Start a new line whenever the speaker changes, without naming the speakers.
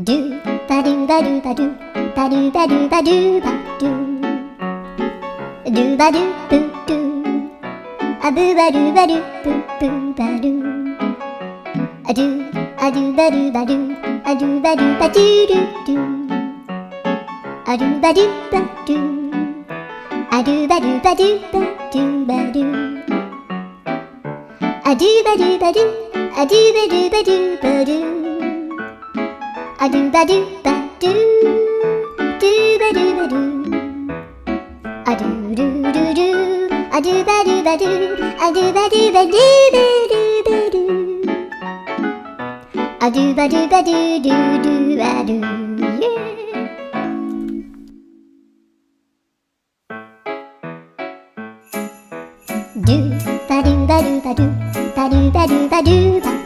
ドゥバドゥバドゥバドゥバドゥバドゥバドゥバドゥドゥバドゥブドゥアブバドゥバドゥブブバドゥアドゥアドゥバドゥバドゥアドゥバドゥバドゥドゥドゥアドゥバドゥバドゥアドゥバドゥバドゥバドゥバドゥアドゥバドゥバドゥアドゥバドゥバドゥバドゥアドゥバドゥバドゥドゥバドゥバドゥアドゥルルルアドゥバドゥバドゥアドゥバドゥバドゥバドゥバドゥアドゥバドゥバドゥドゥドゥアドゥドゥバドゥバドゥバドゥバドゥバドゥバドゥバ